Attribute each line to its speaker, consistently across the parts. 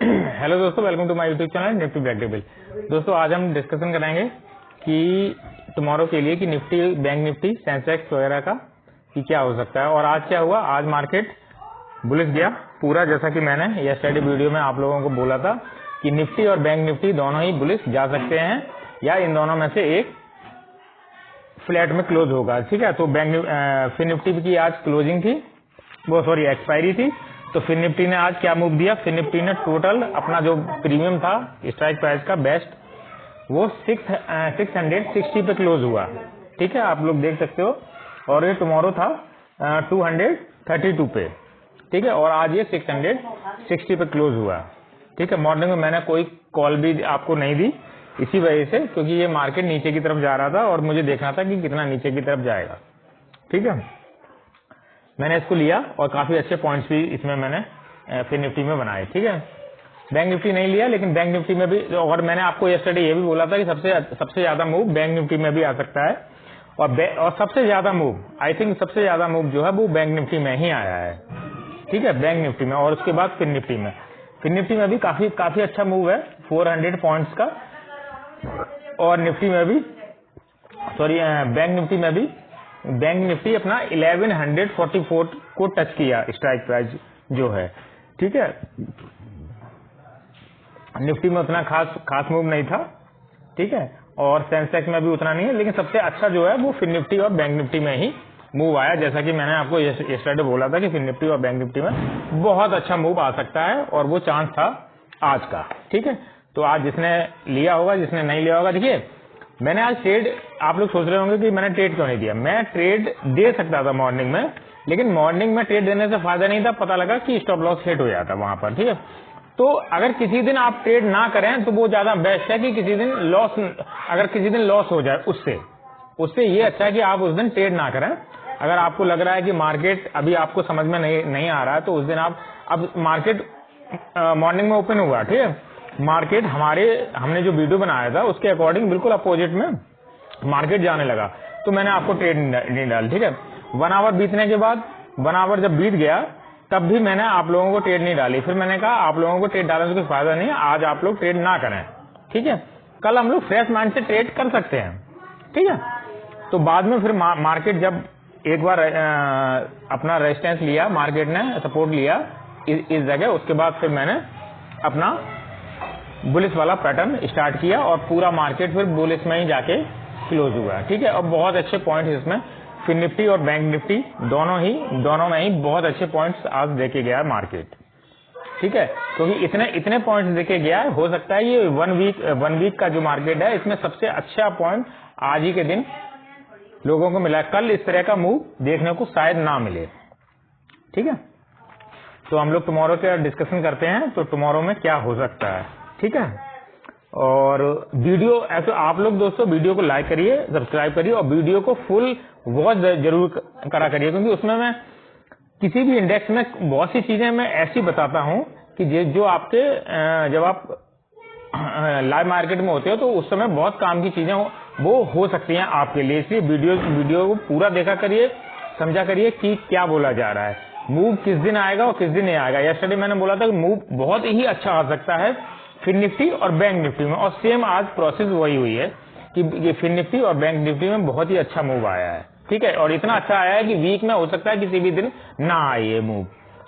Speaker 1: Hello दोस्तों, welcome to my YouTube channel Nifty black table. दोस्तों आज हम डिस्कशन करेंगे कि टुमारो के लिए कि निफ्टी, बैंक निफ्टी, सेंसेक्स वगैरह का कि क्या हो सकता है। और आज क्या हुआ, आज मार्केट बुलिश गया पूरा, जैसा कि मैंने यस्टरडे वीडियो में आप लोगों को बोला था कि निफ्टी और बैंक निफ्टी दोनों ही बुलिश जा सकते हैं या इन दोनों में से एक फ्लैट में क्लोज होगा। ठीक है, तो फिर निफ्टी की आज क्लोजिंग थी, वो सॉरी एक्सपायरी थी। तो फिर निफ्टी ने आज क्या मूव दिया, फिर निफ्टी ने टोटल अपना जो प्रीमियम था स्ट्राइक प्राइस का बेस्ट, वो 660 पे क्लोज हुआ। ठीक है, आप लोग देख सकते हो। और ये टुमारो था 232 पे। ठीक है, और आज ये 660 पे क्लोज हुआ। ठीक है, मॉर्निंग में मैंने कोई कॉल भी आपको नहीं दी इसी वजह से, क्योंकि ये मार्केट नीचे की तरफ जा रहा था और मुझे देखना था कि कितना नीचे की तरफ जाएगा। ठीक है, मैंने इसको लिया और काफी अच्छे पॉइंट्स भी इसमें मैंने फिर निफ्टी में बनाए। ठीक है, बैंक निफ्टी नहीं लिया, लेकिन बैंक निफ्टी में भी, और मैंने आपको यस्टरडे ये भी बोला था कि सबसे ज्यादा मूव बैंक निफ्टी में भी आ सकता है। और सबसे ज्यादा मूव, आई थिंक सबसे ज्यादा मूव जो है वो बैंक निफ्टी में ही आया है। ठीक है, बैंक निफ्टी में, और उसके बाद फिर निफ्टी में। फिर निफ्टी में भी काफी अच्छा मूव है 400 पॉइंट्स का, और निफ्टी में भी, सॉरी बैंक निफ्टी में भी, बैंक निफ्टी अपना 1144 को टच किया स्ट्राइक प्राइस जो है। ठीक है, निफ्टी में उतना खास मूव नहीं था। ठीक है, और सेंसेक्स में भी उतना नहीं है, लेकिन सबसे अच्छा जो है वो फिर निफ्टी और बैंक निफ्टी में ही मूव आया। जैसा कि मैंने आपको यस्टरडे बोला था कि फिर निफ्टी और बैंक निफ्टी में बहुत अच्छा मूव आ सकता है, और वो चांस था आज का। ठीक है, तो आज जिसने लिया होगा, जिसने नहीं लिया होगा, देखिए मैंने आज ट्रेड, आप लोग सोच रहे होंगे कि मैंने ट्रेड क्यों नहीं दिया। मैं ट्रेड दे सकता था मॉर्निंग में, लेकिन मॉर्निंग में ट्रेड देने से फायदा नहीं था, पता लगा कि स्टॉप लॉस हिट हो जाता वहां पर। ठीक है, तो अगर किसी दिन आप ट्रेड ना करें तो वो ज्यादा बेस्ट है कि किसी दिन लॉस, अगर किसी दिन लॉस हो जाए उससे ये अच्छा है कि आप उस दिन ट्रेड ना करें। अगर आपको लग रहा है कि मार्केट अभी आपको समझ में नहीं आ रहा है, तो उस दिन आप, अब मार्केट मॉर्निंग में ओपन हुआ, ठीक है, मार्केट हमने जो वीडियो बनाया था उसके अकॉर्डिंग बिल्कुल अपोजिट में मार्केट जाने लगा, तो मैंने आपको ट्रेड नहीं डाल। ठीक है, 1 आवर बीतने के बाद, 1 आवर जब बीत गया तब भी मैंने आप लोगों को ट्रेड नहीं डाली। फिर मैंने कहा आप लोगों को ट्रेड डालने से कोई फायदा नहीं है, आज आप लोग ट्रेड ना करें। ठीक है, कल हम लोग फ्रेश माइंड से ट्रेड कर सकते हैं। ठीक है, तो बाद में फिर मार्केट जब एक बार अपना रेजिस्टेंस लिया, मार्केट ने सपोर्ट लिया इस जगह, उसके बाद फिर मैंने अपना बुलिश वाला पैटर्न स्टार्ट किया और पूरा मार्केट फिर बुलिश में ही जाके क्लोज हुआ। ठीक है, और बहुत अच्छे पॉइंट इसमें फिर निफ्टी और बैंक निफ्टी दोनों में ही बहुत अच्छे पॉइंट्स आज देके गया मार्केट। ठीक है, क्योंकि इतने पॉइंट्स देके गया है, हो सकता है ये वन वीक का जो मार्केट है इसमें सबसे अच्छा पॉइंट आज ही के दिन लोगों को मिला। कल इस तरह का मूव देखने को शायद ना मिले। ठीक है, तो हम लोग टुमारो का डिस्कशन करते हैं, तो टुमारो में क्या हो सकता है। ठीक है, और वीडियो ऐसे आप लोग दोस्तों वीडियो को लाइक करिए, सब्सक्राइब करिए, और वीडियो को फुल वॉच जरूर करा करिए, क्योंकि उसमें मैं किसी भी इंडेक्स में बहुत सी चीजें मैं ऐसी बताता हूं कि जो आपके जब आप लाइव मार्केट में होते हो तो उस समय बहुत काम की चीजें वो हो सकती हैं आपके लिए। इसलिए वीडियो को पूरा देखा करिए, समझा करिए कि क्या बोला जा रहा है, मूव किस दिन आएगा और किस दिन नहीं आएगा। यस्टरडे मैंने बोला था कि मूव बहुत ही अच्छा आ सकता है फिर निफ्टी और बैंक निफ्टी में, और सेम आज प्रोसेस वही हुई है कि ये फिर निफ्टी और बैंक निफ्टी में बहुत ही अच्छा मूव आया है। ठीक है, और इतना अच्छा आया है कि वीक में हो सकता है किसी भी दिन ना आए ये मूव,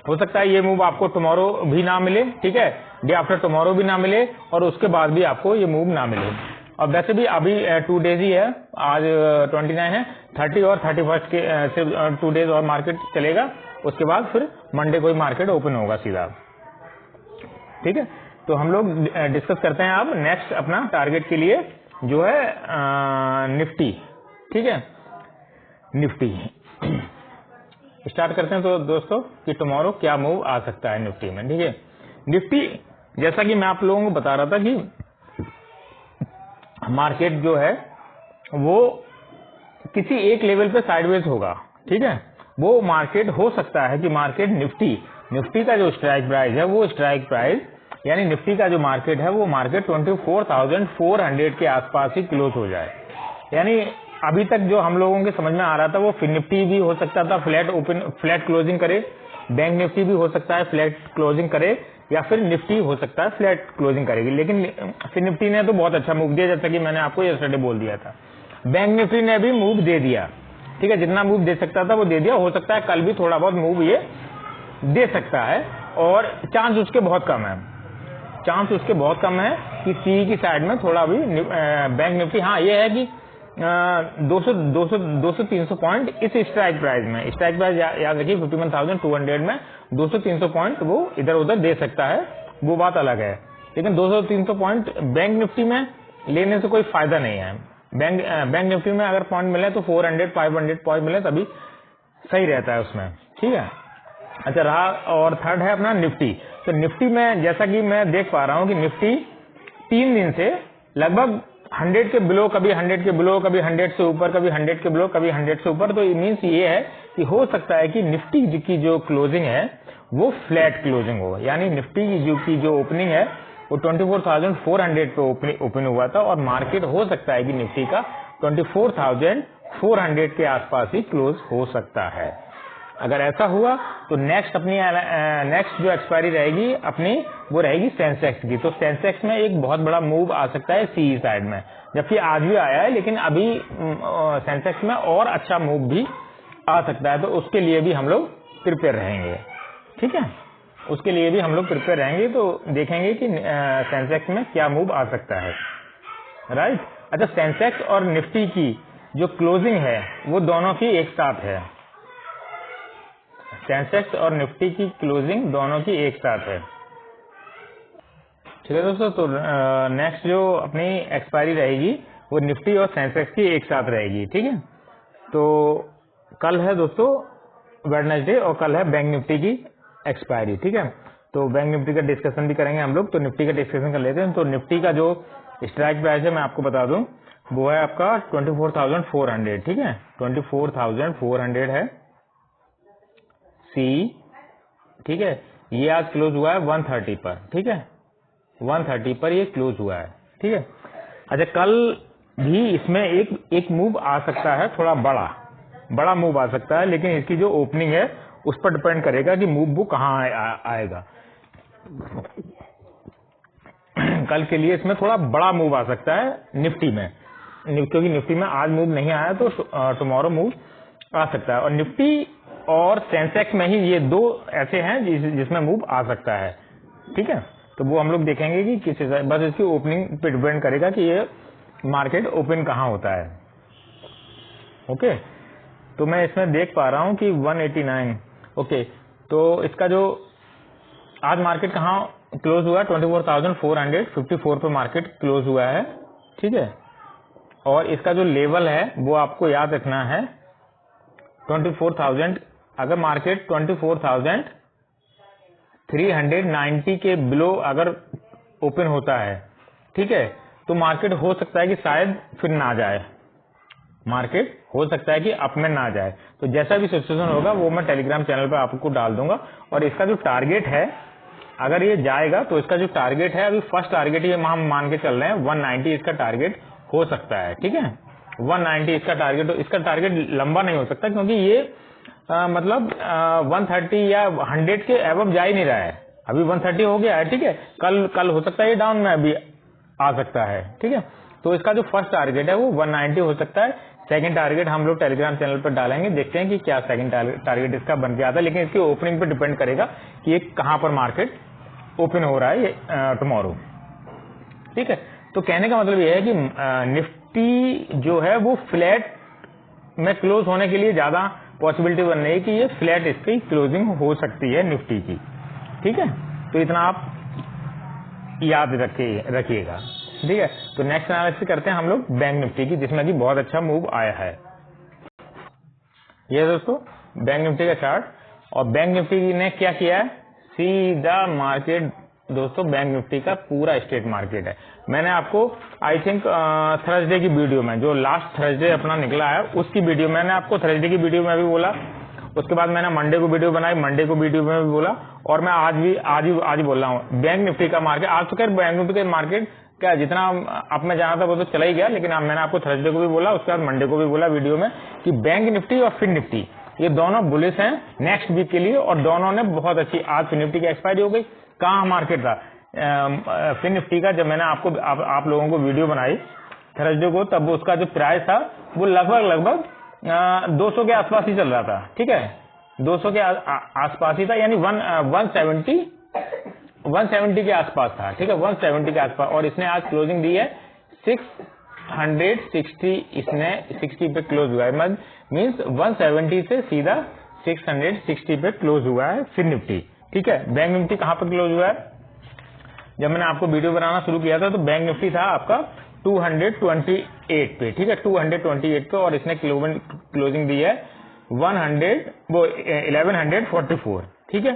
Speaker 1: हो सकता है ये मूव आपको टुमारो भी ना मिले। ठीक है, डे आफ्टर टुमारो भी ना मिले, और उसके बाद भी आपको ये मूव ना मिले। और वैसे भी अभी 2 डेज ही है, आज 29 है, 30 और 31 के सिर्फ 2 डेज और मार्केट चलेगा, उसके बाद फिर मंडे को ही मार्केट ओपन होगा सीधा। ठीक है, तो हम लोग डिस्कस करते हैं अब नेक्स्ट अपना टारगेट के लिए जो है निफ्टी। ठीक है, निफ्टी स्टार्ट करते हैं तो दोस्तों कि टुमारो क्या मूव आ सकता है निफ्टी में। ठीक है, निफ्टी जैसा कि मैं आप लोगों को बता रहा था कि मार्केट जो है वो किसी एक लेवल पे साइडवेज होगा। ठीक है, वो मार्केट हो सकता है कि मार्केट निफ्टी का जो स्ट्राइक प्राइस है, वो स्ट्राइक प्राइस यानी निफ्टी का जो मार्केट है वो मार्केट 24,400 के आसपास ही क्लोज हो जाए। यानी अभी तक जो हम लोगों के समझ में आ रहा था वो फिर निफ्टी भी हो सकता था फ्लैट क्लोजिंग करे, बैंक निफ्टी भी हो सकता है फ्लैट क्लोजिंग करे, या फिर निफ्टी हो सकता है फ्लैट क्लोजिंग करेगी। लेकिन फिर निफ्टी ने तो बहुत अच्छा मूव दिया, जैसा कि मैंने आपको यस्टरडे बोल दिया था। बैंक निफ्टी ने भी मूव दे दिया, ठीक है, जितना मूव दे सकता था वो दे दिया। हो सकता है कल भी थोड़ा बहुत मूव ये दे सकता है, और चांस उसके बहुत कम है, चांस उसके बहुत कम है कि सी की साइड में थोड़ा भी बैंक निफ्टी, हाँ ये है कि 200-300 पॉइंट इस स्ट्राइक प्राइस में, स्ट्राइक प्राइस याद रखिए 51,200 में 200-300 पॉइंट वो इधर उधर दे सकता है, वो बात अलग है। लेकिन 200-300 पॉइंट बैंक निफ्टी में लेने से कोई फायदा नहीं है। बैंक निफ्टी में अगर पॉइंट मिले तो 400-500 पॉइंट मिले तभी सही रहता है उसमें, ठीक है। अच्छा रहा, और थर्ड है अपना निफ्टी। तो निफ्टी में जैसा कि मैं देख पा रहा हूं कि निफ्टी 3 दिन से लगभग 100 के बिलो, कभी 100 के बिलो, कभी 100 से ऊपर, कभी 100 के बिलो, कभी 100 से ऊपर। तो मीन्स ये है कि हो सकता है कि निफ्टी की जो क्लोजिंग है वो फ्लैट क्लोजिंग हो, यानी निफ्टी की जो ओपनिंग है वो 24,400 पे ओपन हुआ था, और मार्केट हो सकता है कि निफ्टी का 24,400 के आसपास ही क्लोज हो सकता है। अगर ऐसा हुआ तो नेक्स्ट जो एक्सपायरी रहेगी अपनी, वो रहेगी सेंसेक्स की। तो सेंसेक्स में एक बहुत बड़ा मूव आ सकता है सीई साइड में, जबकि आज भी आया है, लेकिन अभी सेंसेक्स में और अच्छा मूव भी आ सकता है। तो उसके लिए भी हम लोग प्रिपेयर रहेंगे, ठीक है, उसके लिए भी हम लोग प्रिपेयर रहेंगे। तो देखेंगे कि सेंसेक्स में क्या मूव आ सकता है, राइट। अच्छा, सेंसेक्स और निफ्टी की जो क्लोजिंग है वो दोनों की एक साथ है, सेंसेक्स और निफ्टी की क्लोजिंग दोनों की एक साथ है, ठीक है दोस्तों। तो नेक्स्ट जो अपनी एक्सपायरी रहेगी वो निफ्टी और सेंसेक्स की एक साथ रहेगी, ठीक है। तो कल है दोस्तों वेडनेसडे, और कल है बैंक निफ्टी की एक्सपायरी, ठीक है। तो बैंक निफ्टी का डिस्कशन भी करेंगे हम लोग। तो निफ्टी का डिस्कशन कर लेते हैं। तो निफ्टी का जो स्ट्राइक प्राइस है मैं आपको बता दूं, वो है आपका 24,400, ठीक है, 24,400 है सी, ठीक है। ये आज क्लोज हुआ है 130 पर, ठीक है, 130 पर ये क्लोज हुआ है, ठीक है। अच्छा, कल भी इसमें एक मूव आ सकता है, थोड़ा बड़ा मूव आ सकता है, लेकिन इसकी जो ओपनिंग है उस पर डिपेंड करेगा कि मूव वो कहाँ आएगा। कल के लिए इसमें थोड़ा बड़ा मूव आ सकता है निफ्टी में, क्योंकि निफ्टी में आज मूव नहीं आया तो टुमारो मूव आ सकता है। और निफ्टी और सेंसेक्स में ही ये दो ऐसे हैं जिसमें मूव आ सकता है, ठीक है। तो वो हम लोग देखेंगे कि किस हिसाब, बस इसकी ओपनिंग पे डिपेंड करेगा कि ये मार्केट ओपन कहाँ होता है, ओके। तो मैं इसमें देख पा रहा हूँ कि 189, ओके। तो इसका जो आज मार्केट कहाँ क्लोज हुआ, 24,454 पे मार्केट क्लोज हुआ है, ठीक है। और इसका जो लेवल है वो आपको याद रखना है 24,000। अगर मार्केट 24,390 के बिलो अगर ओपन होता है, ठीक है, तो मार्केट हो सकता है कि शायद फिर ना जाए, मार्केट हो सकता है कि अप में ना जाए। तो जैसा भी सिचुएशन होगा वो मैं टेलीग्राम चैनल पर आपको डाल दूंगा। और इसका जो टारगेट है, अगर ये जाएगा तो इसका जो टारगेट है, अभी फर्स्ट टारगेट ये हम मान के चल रहे हैं 190 इसका टारगेट हो सकता है, ठीक है, 190 इसका टारगेट। इसका टारगेट लंबा नहीं हो सकता, क्योंकि ये मतलब 130 या 100 के एबव जा ही नहीं रहा है, अभी 130 हो गया है, ठीक है। कल हो सकता है ये डाउन में अभी आ सकता है, ठीक है। तो इसका जो फर्स्ट टारगेट है वो 190 हो सकता है। सेकंड टारगेट हम लोग टेलीग्राम चैनल पर डालेंगे, देखते हैं कि क्या सेकंड टारगेट इसका बन के आता है। लेकिन इसकी ओपनिंग पे डिपेंड करेगा कि ये कहां पर मार्केट ओपन हो रहा है टुमारो, ठीक है। तो कहने का मतलब ये है कि निफ्टी जो है वो फ्लैट में क्लोज होने के लिए ज्यादा पॉसिबिलिटी बन रही है कि ये फ्लैट इसकी क्लोजिंग हो सकती है निफ्टी की, ठीक है। तो इतना आप याद रखिएगा, ठीक है। तो नेक्स्ट एनालिसिस करते हैं हम लोग बैंक निफ्टी की, जिसमें कि बहुत अच्छा मूव आया है। ये दोस्तों बैंक निफ्टी का चार्ट, और बैंक निफ्टी ने क्या किया है, सीधा मार्केट दोस्तों बैंक निफ्टी का पूरा स्टेट मार्केट है। मैंने आपको आई थिंक थर्सडे की वीडियो में, जो लास्ट थर्सडे अपना निकला है उसकी वीडियो, मैंने आपको थर्सडे की वीडियो में भी बोला, उसके बाद मैंने मंडे को वीडियो बनाई, मंडे को वीडियो में भी बोला, और मैं आज बोल रहा हूँ बैंक निफ्टी का मार्केट। आज तो खैर बैंक निफ्टी का मार्केट क्या जितना आप में जाना था वो तो चला ही गया, लेकिन मैंने आपको थर्सडे को भी बोला, उसके बाद मंडे को भी बोला वीडियो में कि बैंक निफ्टी और फिन निफ्टी ये दोनों बुलिश हैं नेक्स्ट वीक के लिए और दोनों ने बहुत अच्छी, आज फिन निफ्टी की एक्सपायरी हो गई। कहाँ मार्केट था फिन निफ्टी का, जब मैंने आप लोगों को वीडियो बनाई थर्सडे को, तब उसका जो प्राइस था वो लगभग 200 के आसपास ही चल रहा था। ठीक है, 200 के आसपास ही था, यानी 170 के आसपास था। ठीक है, 170 के आसपास, और इसने आज क्लोजिंग दी है 660, इसने 60 पे क्लोज हुआ है, मीन्स 170 से सीधा 660 पे क्लोज हुआ है फिन निफ्टी। ठीक है, बैंक निफ्टी कहां पर क्लोज हुआ है? जब मैंने आपको वीडियो बनाना शुरू किया था तो बैंक निफ्टी था आपका 228 पे। ठीक है, 228 पे, और इसने क्लोजिंग दी है 1144। ठीक है,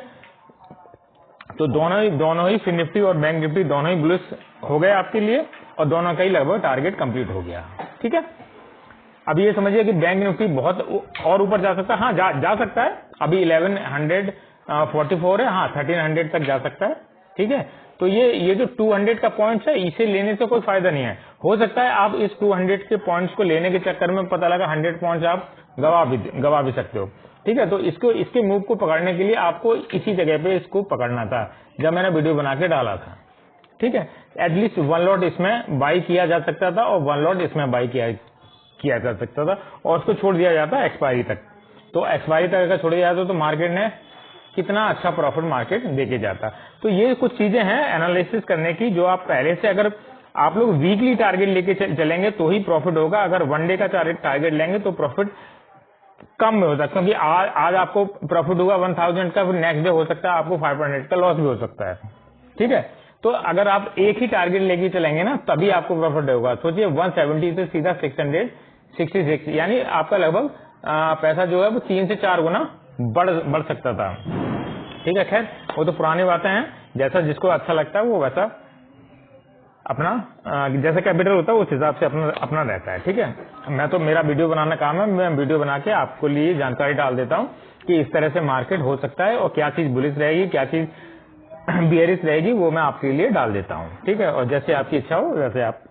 Speaker 1: तो दोनों ही फिन निफ्टी और बैंक निफ्टी दोनों ही बुलिश हो गए आपके लिए, और दोनों का ही लगभग टारगेट कंप्लीट हो गया। ठीक है, अब ये समझिए कि बैंक निफ्टी बहुत और ऊपर जा सकता है। हाँ, जा सकता है, अभी 1144 है, हाँ 1300 तक जा सकता है। ठीक है, तो ये जो 200 का पॉइंट्स है, इसे लेने से कोई फायदा नहीं है। हो सकता है आप इस 200 के पॉइंट्स को लेने के चक्कर में पता लगा 100 पॉइंट्स आप गवा भी सकते हो। ठीक है, तो इसके मूव को पकड़ने के लिए आपको इसी जगह पे इसको पकड़ना था जब मैंने वीडियो बना के डाला था। ठीक है, एटलीस्ट 1 लॉट इसमें बाई किया जा सकता था और 1 लॉट इसमें बाई किया जा सकता था, और उसको छोड़ दिया जाता एक्सपायरी तक। तो एक्सपायरी तक अगर छोड़ दिया जाता तो मार्केट ने कितना अच्छा प्रॉफिट मार्केट देके जाता। तो ये कुछ चीजें हैं एनालिसिस करने की, जो आप पहले से, अगर आप लोग वीकली टारगेट लेके चलेंगे तो ही प्रॉफिट होगा। अगर 1 डे का टारगेट लेंगे तो प्रॉफिट कम में होता है, क्योंकि आज आपको प्रॉफिट होगा 1000 का, फिर नेक्स्ट डे हो सकता है आपको 500 का लॉस भी हो सकता है। ठीक है, तो अगर आप एक ही टारगेट लेके चलेंगे ना, तभी आपको प्रॉफिट होगा। सोचिए 170 से सीधा 666, यानी आपका लगभग पैसा जो है वो 3 से 4 गुना बढ़ सकता था। ठीक है, खैर वो तो पुरानी बातें हैं, जैसा जिसको अच्छा लगता है वो वैसा अपना जैसा कैपिटल होता है उस हिसाब से अपना रहता है। ठीक है, मैं तो, मेरा वीडियो बनाना काम है, मैं वीडियो बना के आपको लिए जानकारी डाल देता हूँ कि इस तरह से मार्केट हो सकता है, और क्या चीज बुलिश रहेगी, क्या चीज बियरिश रहेगी, वो मैं आपके लिए डाल देता हूँ। ठीक है, और जैसे आपकी इच्छा हो वैसे आप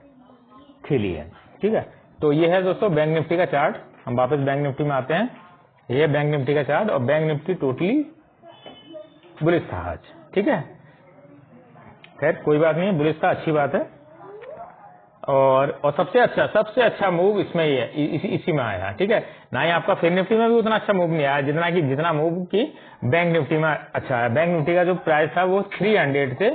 Speaker 1: खेलिए। ठीक है, तो ये है दोस्तों बैंक निफ्टी का चार्ट। हम वापस बैंक निफ्टी में आते हैं, ये बैंक निफ्टी का चार्ट, और बैंक निफ्टी टोटली बुलिश था आज। ठीक है, खैर कोई बात नहीं, बुलिश था, अच्छी बात है। और सबसे अच्छा मूव इसमें ही है, इसी में आया। ठीक है, ना ही आपका फिन निफ्टी में भी उतना अच्छा मूव नहीं आया जितना मूव की बैंक निफ्टी में अच्छा है। बैंक निफ्टी का जो प्राइस था वो 300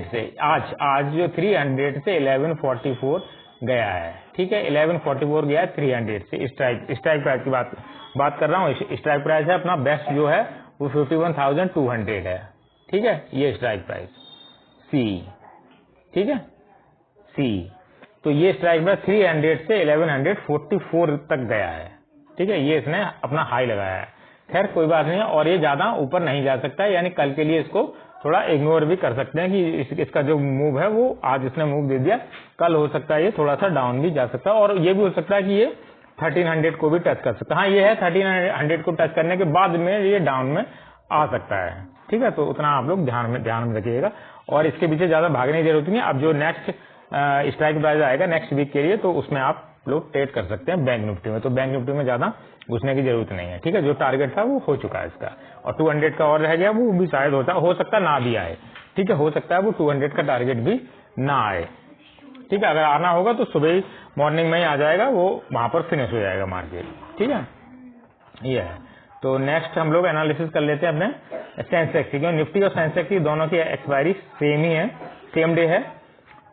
Speaker 1: से आज जो 300 से 1144 गया है। ठीक है, 1144 गया है 300 से। स्ट्राइक प्राइस की बात कर रहा हूँ। स्ट्राइक प्राइस है अपना बेस्ट जो है वो 51,200 है। ठीक है, ये स्ट्राइक प्राइस सी। ठीक है, सी, तो ये स्ट्राइक प्राइस 300 से 1144 तक गया है। ठीक है, ये इसने अपना हाई लगाया है। खैर कोई बात नहीं है, और ये ज्यादा ऊपर नहीं जा सकता है, यानी कल के लिए इसको थोड़ा इग्नोर भी कर सकते हैं कि इसका जो मूव है वो आज इसने मूव दे दिया, कल हो सकता है ये थोड़ा सा डाउन भी जा सकता है, और ये भी हो सकता है कि ये 1300 को भी टच कर सकता है। हाँ, ये है 1300 को टच करने के बाद में ये डाउन में आ सकता है। ठीक है, तो उतना आप लोग ध्यान में रखिएगा, और इसके पीछे ज्यादा भागने की जरूरत नहीं है। अब जो नेक्स्ट स्ट्राइक प्राइस आएगा नेक्स्ट वीक के लिए, तो उसमें आप लोग ट्रेड कर सकते हैं बैंक निफ्टी में। तो बैंक निफ्टी में ज्यादा घुसने की जरूरत नहीं है। ठीक है, जो टारगेट था वो हो चुका है इसका, और 200 का और रह गया, वो भी शायद हो सकता ना भी आए। ठीक है, हो सकता है वो 200 का टारगेट भी ना आए। ठीक है, अगर आना होगा तो सुबह मॉर्निंग में ही आ जाएगा, वो वहां पर फिनिश हो जाएगा मार्केट। ठीक है, ये है। तो नेक्स्ट हम लोग एनालिसिस कर लेते हैं अपने सेंसेक्स की, क्योंकि निफ्टी और सेंसेक्स की दोनों की एक्सपायरी सेम ही है, सेम डे है।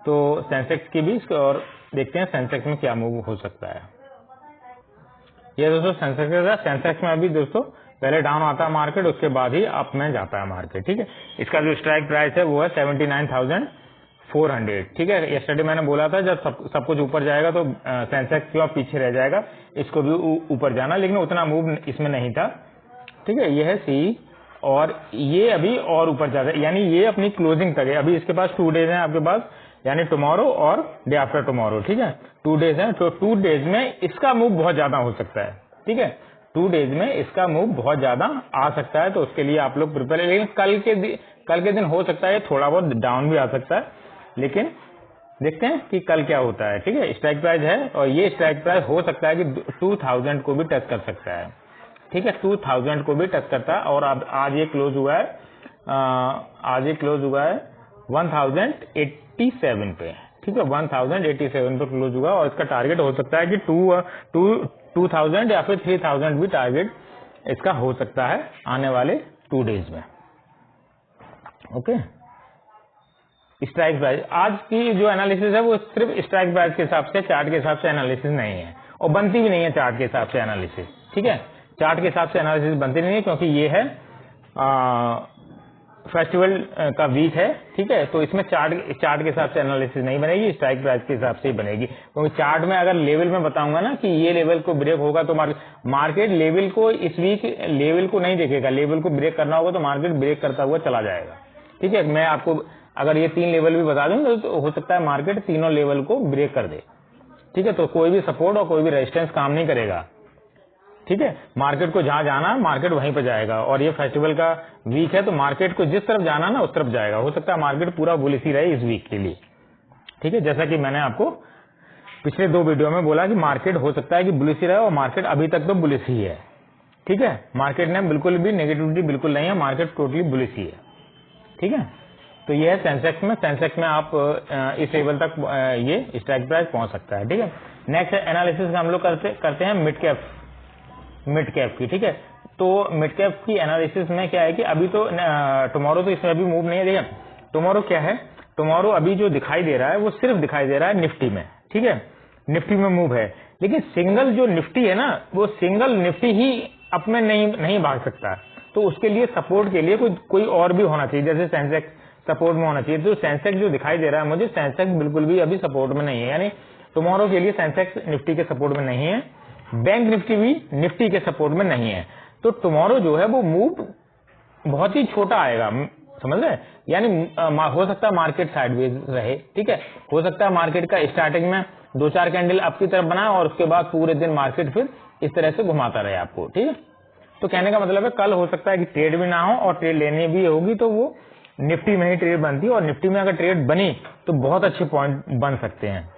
Speaker 1: तो सेंसेक्स की भी, और देखते हैं सेंसेक्स में क्या मूव हो सकता है। ये दोस्तों सेंसेक्स में अभी दोस्तों पहले डाउन आता है मार्केट, उसके बाद ही अप में जाता है मार्केट। ठीक है, इसका जो स्ट्राइक प्राइस है वो है 79,400। ठीक है, यस्टरडे मैंने बोला था जब सब कुछ ऊपर जाएगा तो सेंसेक्स क्यों पीछे रह जाएगा, इसको भी ऊपर जाना, लेकिन उतना मूव इसमें नहीं था। ठीक है, ये है सी, और ये अभी और ऊपर जाता है, यानी ये अपनी क्लोजिंग तक है। अभी इसके पास 2 डेज है आपके पास, यानी टुमारो और डे आफ्टर टुमारो। ठीक है, 2 डेज है, तो 2 डेज में इसका मूव बहुत ज्यादा हो सकता है। ठीक है, 2 डेज में इसका मूव बहुत ज्यादा आ सकता है, तो उसके लिए आप लोग प्रिपेयर, लेकिन कल के दिन हो सकता है थोड़ा बहुत डाउन भी आ सकता है, लेकिन देखते हैं कि कल क्या होता है। ठीक है, स्ट्राइक प्राइस है और ये स्ट्राइक प्राइस हो सकता है कि 2000 को भी टच कर सकता है। ठीक है, 2000 को भी टच करता है और अब आज ये क्लोज हुआ है, आज ये क्लोज हुआ है 1087 पे। ठीक है, 1087 पे क्लोज हुआ और इसका टारगेट हो सकता है कि 2000 या फिर 3000 भी टारगेट इसका हो सकता है आने वाले 2 डेज में। ओके, स्ट्राइक प्राइस आज की जो एनालिसिस है वो सिर्फ स्ट्राइक प्राइस के हिसाब से, चार्ट के हिसाब से एनालिसिस नहीं है और बनती भी नहीं है चार्ट के हिसाब से एनालिसिस। ठीक है, चार्ट के हिसाब से एनालिसिस बनती नहीं है क्योंकि ये है फेस्टिवल का वीक है। ठीक है, तो इसमें चार्ट के हिसाब से एनालिसिस नहीं बनेगी, स्ट्राइक प्राइस के हिसाब से ही बनेगी। क्योंकि चार्ट में अगर लेवल में बताऊंगा ना कि ये लेवल को ब्रेक होगा तो मार्केट लेवल को इस वीक लेवल को नहीं देखेगा, लेवल को ब्रेक करना होगा तो मार्केट ब्रेक करता हुआ चला जाएगा। ठीक है, मैं आपको अगर ये 3 लेवल भी बता दूं तो हो सकता है मार्केट तीनों लेवल को ब्रेक कर दे। ठीक है, तो कोई भी सपोर्ट और कोई भी रेजिस्टेंस काम नहीं करेगा। ठीक है, मार्केट को जहां जाना है मार्केट वहीं पर जाएगा और ये फेस्टिवल का वीक है तो मार्केट को जिस तरफ जाना ना उस तरफ जाएगा। हो सकता है मार्केट पूरा बुलिश ही रहे इस वीक के लिए। ठीक है, जैसा कि मैंने आपको पिछले 2 वीडियो में बोला कि मार्केट हो सकता है कि बुलिश ही रहे और मार्केट अभी तक तो बुलिश ही है। ठीक है, मार्केट ने बिल्कुल भी नेगेटिविटी बिल्कुल नहीं है, मार्केट टोटली बुलिश ही है। ठीक है, तो ये है सेंसेक्स में आप इस लेवल तक ये स्ट्राइक प्राइस पहुंच सकता है। ठीक है, नेक्स्ट एनालिसिस हम लोग करते हैं मिड कैप की। ठीक है, तो मिड कैप की एनालिसिस में क्या है कि अभी तो टुमारो तो इसमें अभी मूव नहीं है। देखिए टुमारो क्या है, टुमारो अभी जो दिखाई दे रहा है वो सिर्फ दिखाई दे रहा है निफ्टी में। ठीक है, निफ्टी में मूव है, लेकिन सिंगल जो निफ्टी है ना वो सिंगल निफ्टी ही अप में नहीं भाग सकता। तो उसके लिए सपोर्ट के लिए कोई और भी होना चाहिए, जैसे सेंसेक्स सपोर्ट में होना चाहिए। तो सेंसेक्स जो दिखाई दे रहा है मुझे, सेंसेक्स बिल्कुल भी अभी सपोर्ट में नहीं है, यानी टुमारो के लिए सेंसेक्स निफ्टी के सपोर्ट में नहीं है, बैंक निफ्टी भी निफ्टी के सपोर्ट में नहीं है। तो टुमारो जो है वो मूव बहुत ही छोटा आएगा, समझ रहे, यानी हो सकता है मार्केट साइडवेज रहे। ठीक है, हो सकता है मार्केट का स्टार्टिंग में 2-4 कैंडल अप की तरफ बनाए और उसके बाद पूरे दिन मार्केट फिर इस तरह से घुमाता रहे आपको। ठीक है, तो कहने का मतलब है कल हो सकता है कि ट्रेड भी ना हो और ट्रेड लेनी भी होगी तो वो निफ्टी में ही ट्रेड बनती है और निफ्टी में अगर ट्रेड बनी तो बहुत अच्छे पॉइंट बन सकते हैं,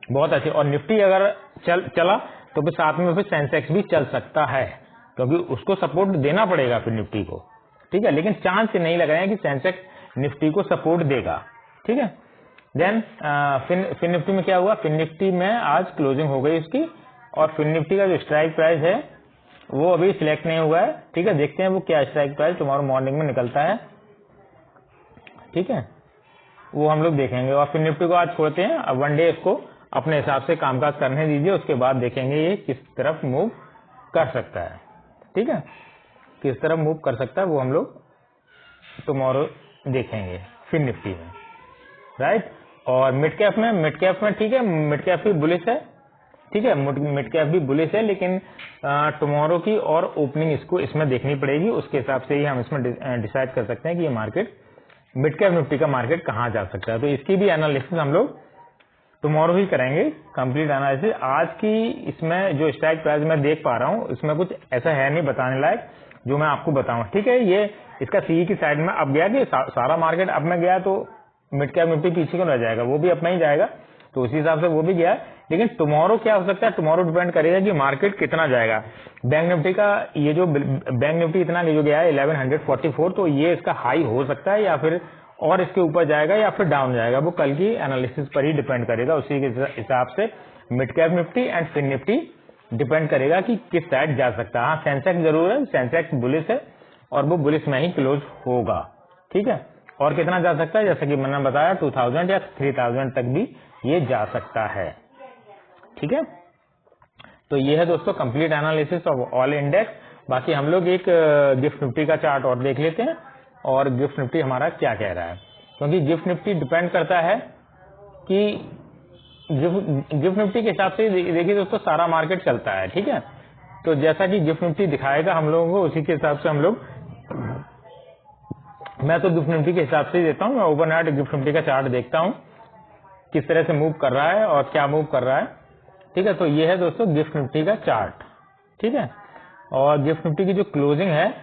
Speaker 1: बहुत अच्छे। और निफ्टी अगर चला तो फिर साथ में फिर सेंसेक्स भी चल सकता है क्योंकि उसको सपोर्ट देना पड़ेगा फिर निफ्टी को। ठीक है, लेकिन चांस से नहीं लग रहे हैं कि सेंसेक्स निफ्टी को सपोर्ट देगा। ठीक है, देन फिन निफ्टी में क्या हुआ, फिन निफ्टी में आज क्लोजिंग हो गई उसकी और फिन निफ्टी का जो स्ट्राइक प्राइस है वो अभी सिलेक्ट नहीं हुआ है। ठीक है, देखते हैं वो क्या स्ट्राइक प्राइस टुमारो मॉर्निंग में निकलता है। ठीक है, वो हम लोग देखेंगे और फिर निफ्टी को आज छोड़ते हैं। अब 1 डे इसको अपने हिसाब से कामकाज करने दीजिए, उसके बाद देखेंगे ये किस तरफ मूव कर सकता है। ठीक है, किस तरफ मूव कर सकता है वो हम लोग टुमारो देखेंगे फिर निफ्टी में, राइट। और मिड कैप में ठीक है, मिड कैप भी बुलिश है। ठीक है, मिड कैप भी बुलिश है, लेकिन टुमारो की और ओपनिंग इसको इसमें देखनी पड़ेगी, उसके हिसाब से ही हम इसमें डिसाइड कर सकते हैं कि ये मार्केट मिड कैप निफ्टी का मार्केट कहाँ जा सकता है। तो इसकी भी एनालिसिस हम लोग टुमारो ही करेंगे, कंप्लीट एनालिसिस। आज की इसमें जो स्ट्राइक प्राइस मैं देख पा रहा हूँ इसमें कुछ ऐसा है नहीं बताने लायक जो मैं आपको बताऊं। ठीक है, ये इसका सीई की साइड में अब गया कि सारा मार्केट अब में गया तो मिड कैप निफ्टी पीछे क्यों रह जाएगा, वो भी अब में ही जाएगा, तो उसी हिसाब से वो भी गया। लेकिन टुमारो क्या हो सकता है, टुमारो डिपेंड करेगा कि मार्केट कितना जाएगा। बैंक निफ्टी का ये जो बैंक निफ्टी इतना जो गया है 1144, तो ये इसका हाई हो सकता है या फिर और इसके ऊपर जाएगा या फिर डाउन जाएगा, वो कल की एनालिसिस पर ही डिपेंड करेगा। उसी के हिसाब से mid cap Nifty and Fin Nifty depend करेगा कि किस साइड जा सकता है। हाँ, सेंसेक्स जरूर है, सेंसेक्स बुलिश है और वो बुलिश में ही क्लोज होगा। ठीक है, और कितना जा सकता है, जैसा कि मैंने बताया 2000 या 3000 तक भी ये जा सकता है। ठीक है, तो ये है दोस्तों complete analysis of all index. बाकी हम लोग एक गिफ्ट निफ्टी का चार्ट और देख लेते हैं और गिफ्ट निफ्टी हमारा क्या कह रहा है, क्योंकि गिफ्ट निफ्टी डिपेंड करता है कि गिफ्ट निफ्टी के हिसाब से देखिए दोस्तों सारा मार्केट चलता है। ठीक है, तो जैसा कि गिफ्ट निफ्टी दिखाएगा हम लोगों को उसी के हिसाब से हम लोग, मैं तो गिफ्ट निफ्टी के हिसाब से ही देता हूँ, मैं ओवरनाइट गिफ्ट निफ्टी का चार्ट देखता हूँ किस तरह से मूव कर रहा है और क्या मूव कर रहा है। ठीक है, तो ये है दोस्तों गिफ्ट निफ्टी का चार्ट। ठीक है, और गिफ्ट निफ्टी की जो क्लोजिंग है,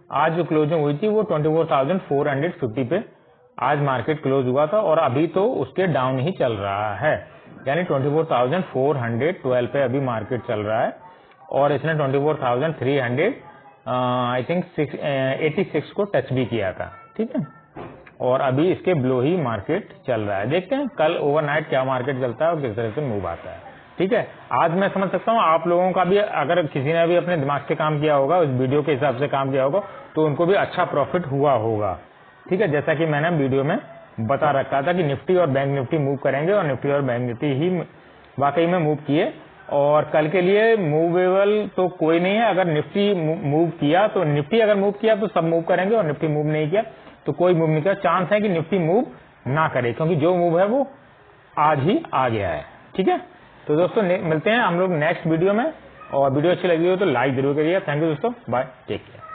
Speaker 1: आज जो क्लोजिंग हुई थी वो 24,450 पे आज मार्केट क्लोज हुआ था और अभी तो उसके डाउन ही चल रहा है, यानी 24,412 पे अभी मार्केट चल रहा है और इसने 24,300 आई थिंक 86 को टच भी किया था। ठीक है, और अभी इसके ब्लो ही मार्केट चल रहा है। देखते हैं कल ओवरनाइट क्या मार्केट चलता है और किस तरह से मूव आता है। ठीक है, आज मैं समझ सकता हूँ आप लोगों का भी, अगर किसी ने भी अपने दिमाग से काम किया होगा, उस वीडियो के हिसाब से काम किया होगा, तो उनको भी अच्छा प्रॉफिट हुआ होगा। ठीक है, जैसा कि मैंने वीडियो में बता रखा था कि निफ्टी और बैंक निफ्टी मूव करेंगे और निफ्टी और बैंक निफ्टी ही वाकई में मूव किए। और कल के लिए मूवेबल तो कोई नहीं है। अगर निफ्टी मूव किया तो निफ्टी अगर मूव किया तो सब मूव करेंगे और निफ्टी मूव नहीं किया तो कोई मूव नहीं किया। चांस है कि निफ्टी मूव ना करे, क्योंकि जो मूव है वो आज ही आ गया है। ठीक है, तो दोस्तों मिलते हैं हम लोग नेक्स्ट वीडियो में, और वीडियो अच्छी लगी हो तो लाइक जरूर करिए। थैंक यू दोस्तों, बाय, टेक केयर।